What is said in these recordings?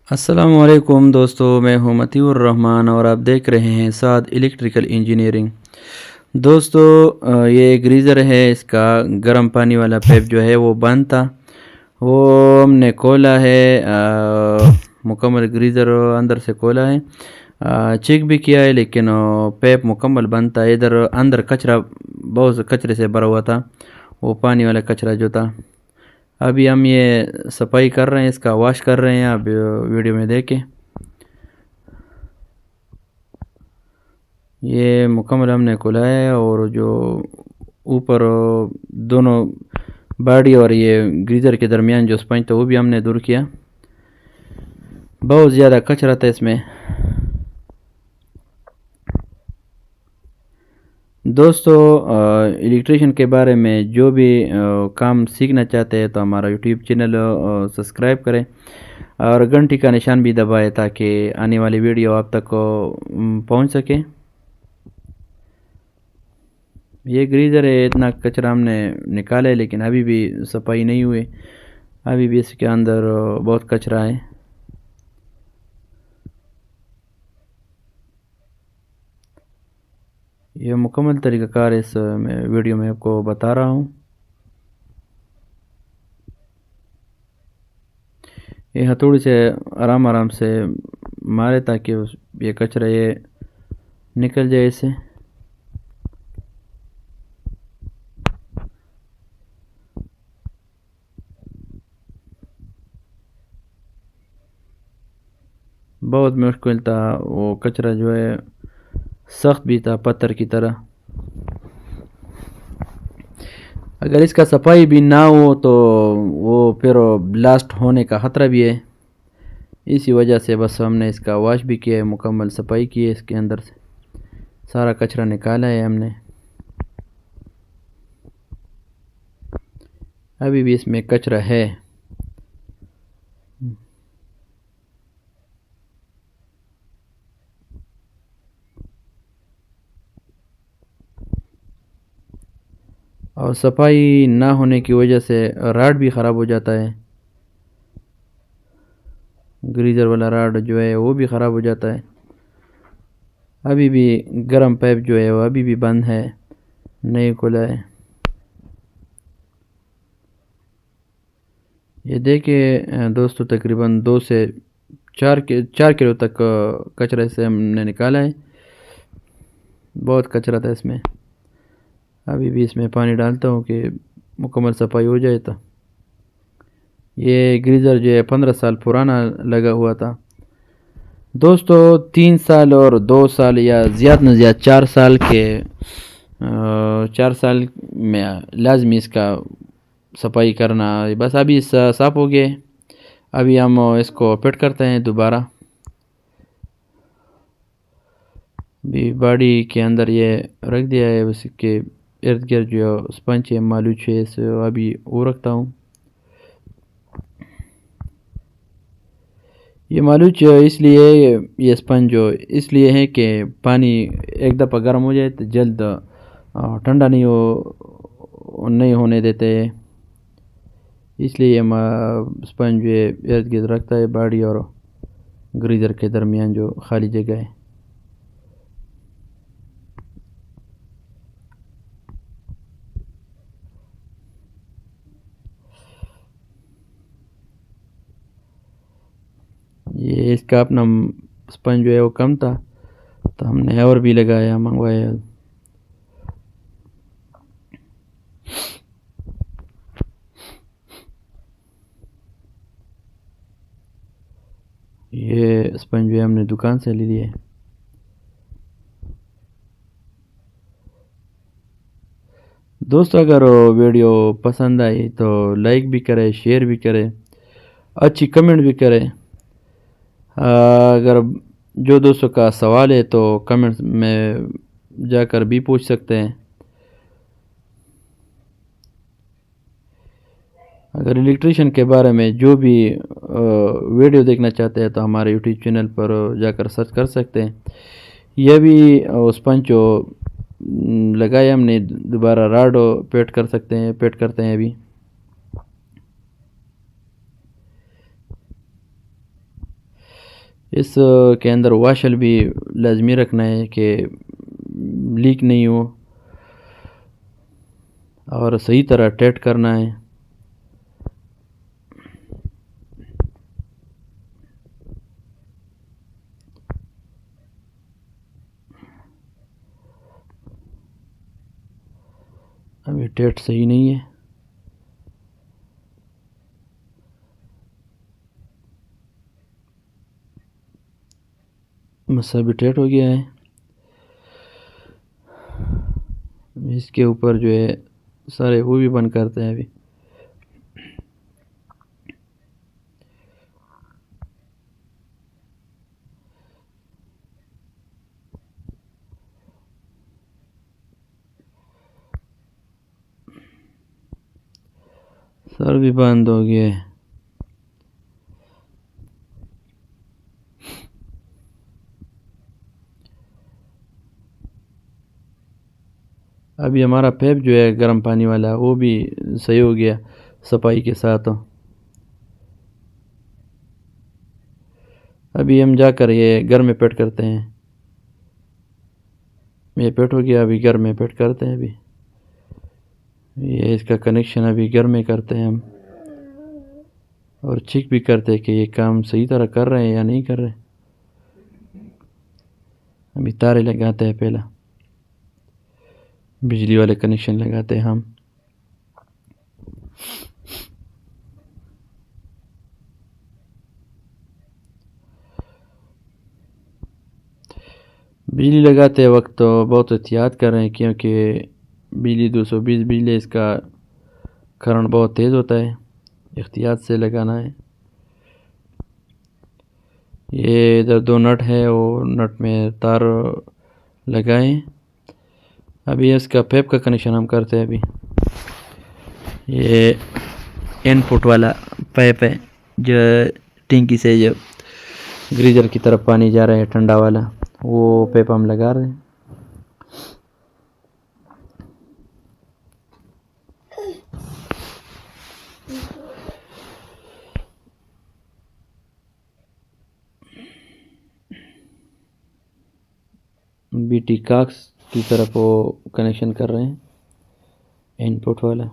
السلام علیکم دوستو، میں ہوں مطیع الرحمن اور آپ دیکھ رہے ہیں سعد الیکٹریکل انجینئرنگ۔ دوستو یہ گریزر ہے، اس کا گرم پانی والا پیپ جو ہے وہ بند تھا، وہ ہم نے کھولا ہے، مکمل گریزر اندر سے کھولا ہے، چیک بھی کیا ہے، لیکن پیپ مکمل بند تھا۔ ادھر اندر کچرا، بہت کچرے سے بھرا ہوا تھا، وہ پانی والا کچرا جو تھا۔ ابھی ہم یہ صفائی کر رہے ہیں، اس کا واش کر رہے ہیں، اب ویڈیو میں دیکھیں۔ یہ مکمل ہم نے کھولا ہے، اور جو اوپر دونوں باڈی اور یہ گریزر کے درمیان جو سپنج تھا وہ بھی ہم نے دور کیا، بہت زیادہ کچرا تھا اس میں۔ دوستو الیکٹریشین کے بارے میں جو بھی کام سیکھنا چاہتے ہیں تو ہمارا یوٹیوب چینل سبسکرائب کریں اور گھنٹی کا نشان بھی دبائیں تاکہ آنے والی ویڈیو آپ تک پہنچ سکے۔ یہ گریزر ہے، اتنا کچرا ہم نے نکالا ہے، لیکن ابھی بھی صفائی نہیں ہوئی، ابھی بھی اس کے اندر بہت کچرا ہے۔ یہ مکمل طریقہ کار اس ویڈیو میں آپ کو بتا رہا ہوں۔ یہ ہتھوڑی سے آرام آرام سے مارے تاکہ یہ کچرا یہ نکل جائے اس سے۔ بہت مشکل تھا، وہ کچرا جو ہے سخت بھی تھا، پتھر کی طرح۔ اگر اس کا صفائی بھی نہ ہو تو وہ پھر بلاسٹ ہونے کا خطرہ بھی ہے، اسی وجہ سے بس ہم نے اس کا واش بھی کیا ہے، مکمل صفائی کی ہے، اس کے اندر سے سارا کچرا نکالا ہے ہم نے۔ ابھی بھی اس میں کچرا ہے۔ اور صفائی نہ ہونے کی وجہ سے راڈ بھی خراب ہو جاتا ہے، گریزر والا راڈ جو ہے وہ بھی خراب ہو جاتا ہے۔ ابھی بھی گرم پائپ جو ہے وہ ابھی بھی بند ہے، نہیں کھلا ہے۔ یہ دیکھیں دوستو، تقریباً 2 سے 4 کلو تک کچرا سے ہم نے نکالا ہے، بہت کچرا تھا اس میں۔ ابھی بھی اس میں پانی ڈالتا ہوں کہ مکمل صفائی ہو جائے۔ تو یہ گریزر جو ہے 15 سال پرانا لگا ہوا تھا۔ دوستو 3 سال اور 2 سال یا زیادہ نہ زیادہ 4 سال کے 4 سال میں لازمی اس کا صفائی کرنا۔ بس ابھی صاف ہو گئے، ابھی ہم اس کو فٹ کرتے ہیں دوبارہ۔ بھی باڈی کے اندر یہ رکھ دیا ہے، اس کے ارد گرد جو سپنج ہے، مالوچ ہے، اس ابھی وہ رکھتا ہوں۔ یہ مالوچ اس لیے، یہ سپنج جو اس لیے ہے کہ پانی ایک دفعہ گرم ہو جائے تو جلد ٹھنڈا نہیں ہونے دیتے، اس لیے یہ سپنج جو ارد گرد رکھتا ہے باڈی اور گریزر کے درمیان جو خالی جگہ ہے۔ یہ اس کا اپنا سپنج جو ہے وہ کم تھا تو ہم نے اور بھی لگایا، منگوایا۔ یہ سپنج جو ہے ہم نے دکان سے لے لیے۔ دوستو اگر ویڈیو پسند آئی تو لائک بھی کرے، شیئر بھی کرے، اچھی کمنٹ بھی کرے۔ اگر جو دوستوں کا سوال ہے تو کمنٹ میں جا کر بھی پوچھ سکتے ہیں۔ اگر الیکٹریشین کے بارے میں جو بھی ویڈیو دیکھنا چاہتے ہیں تو ہمارے یوٹیوب چینل پر جا کر سرچ کر سکتے ہیں۔ یہ بھی سپنج جو لگایا ہم نے، دوبارہ راڈ پیٹ کر سکتے ہیں، پیٹ کرتے ہیں ابھی۔ اس کے اندر واشل بھی لازمی رکھنا ہے کہ لیک نہیں ہو، اور صحیح طرح ٹیٹ کرنا ہے۔ ابھی ٹیٹ صحیح نہیں ہے۔ مسا بھی ٹیٹ ہو گیا ہے۔ اس کے اوپر جو ہے سارے وہ بھی بند کرتے ہیں ابھی۔ سر بھی بند ہو گیا ہے۔ ابھی ہمارا پیپ جو ہے گرم پانی والا وہ بھی صحیح ہو گیا صفائی کے ساتھ۔ ابھی ہم جا کر یہ گھر میں فٹ کرتے ہیں۔ یہ فٹ ہو گیا، ابھی گھر میں فٹ کرتے ہیں۔ ابھی یہ اس کا کنیکشن ابھی گھر میں کرتے ہیں ہم، اور چیک بھی کرتے ہیں کہ یہ کام صحیح طرح کر رہے ہیں یا نہیں کر رہے۔ ابھی تارے لگاتے ہیں، پہلا بجلی والے کنیکشن لگاتے ہیں ہم۔ بجلی لگاتے وقت تو بہت احتیاط کر رہے ہیں، کیونکہ بجلی 220 بجلی اس کا کرنٹ بہت تیز ہوتا ہے، احتیاط سے لگانا ہے۔ یہ ادھر 2 نٹ ہے، وہ نٹ میں تار لگائیں۔ ابھی اس کا پیپ کا کنیکشن ہم کرتے ہیں۔ ابھی یہ ان پٹ والا پائپ ہے جو ٹینکی سے جو گریزر کی طرف پانی جا رہا ہے ٹھنڈا والا، وہ پیپ ہم لگا رہے ہیں۔ بی ٹی کاکس کی طرف وہ کنیکشن کر رہے ہیں، ان پٹ والا۔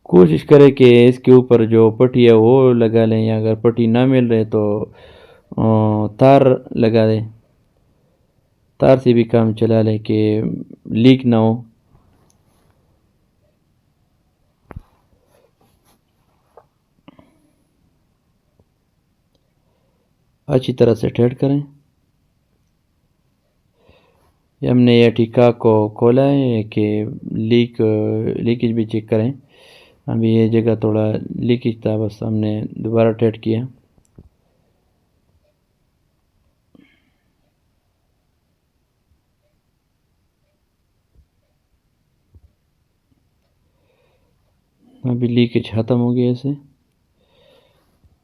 کوشش کرے کہ اس کے اوپر جو پٹی ہے وہ لگا لیں، یا اگر پٹی نہ مل رہے تو تار لگا دیں، تار سے بھی کام چلا لیں کہ لیک نہ ہو۔ اچھی طرح سے ٹیٹ کریں۔ ہم نے یہ ٹھیکا کو کھولا ہے کہ لیکیج بھی چیک کریں۔ ابھی یہ جگہ تھوڑا لیکیج تھا، بس ہم نے دوبارہ ٹیٹ کیا۔ ابھی لیکیج ختم ہو گیا اسے۔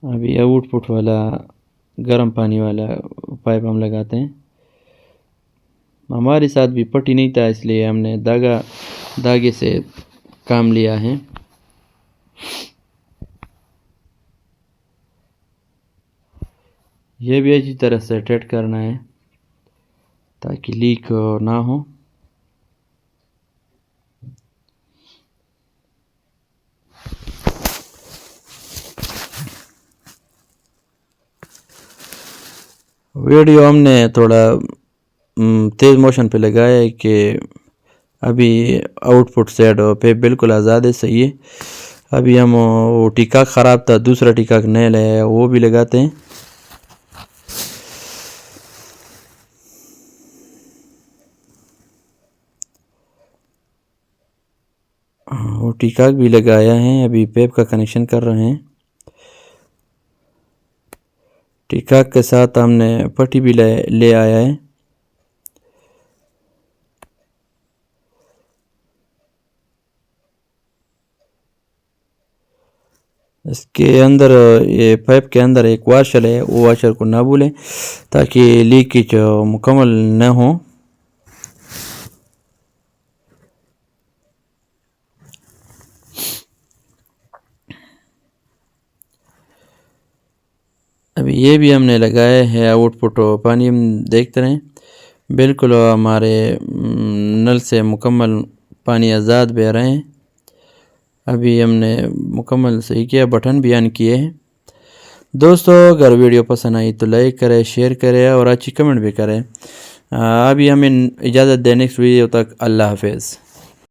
ابھی آؤٹ پٹ والا گرم پانی والا پائپ ہم لگاتے ہیں۔ ہمارے ساتھ بھی پٹی نہیں تھا، اس لیے ہم نے دھاگے سے کام لیا ہے۔ یہ بھی اچھی طرح سے ٹیٹ کرنا ہے تاکہ لیک نہ ہو۔ ویڈیو ہم نے تھوڑا تیز موشن پہ لگایا ہے کہ ابھی آؤٹ پٹ سیڈ پہ بالکل آزاد ہے، صحیح ہے۔ ابھی ہم وہ ٹیکا خراب تھا، دوسرا ٹیکا نیا لیا ہے، وہ بھی لگاتے ہیں۔ وہ ٹیکا بھی لگایا ہے، ابھی پیپ کا کنیکشن کر رہے ہیں۔ ٹیکا کے ساتھ ہم نے پٹی بھی لے آیا ہے۔ اس کے اندر یہ پائپ کے اندر ایک واشر ہے، وہ واشر کو نہ بھولیں تاکہ لیکیج مکمل نہ ہو۔ ابھی یہ بھی ہم نے لگایا ہے آؤٹ پٹ پانی ہم دیکھتے رہیں، بالکل ہمارے نل سے مکمل پانی آزاد بہ رہے ہیں۔ ابھی ہم نے مکمل صحیح کیا، بٹن بھی آن کیے ہیں۔ دوستو اگر ویڈیو پسند آئی تو لائک کرے، شیئر کرے اور اچھی کمنٹ بھی کرے۔ ابھی ہمیں اجازت دے، نیکسٹ ویڈیو تک اللہ حافظ۔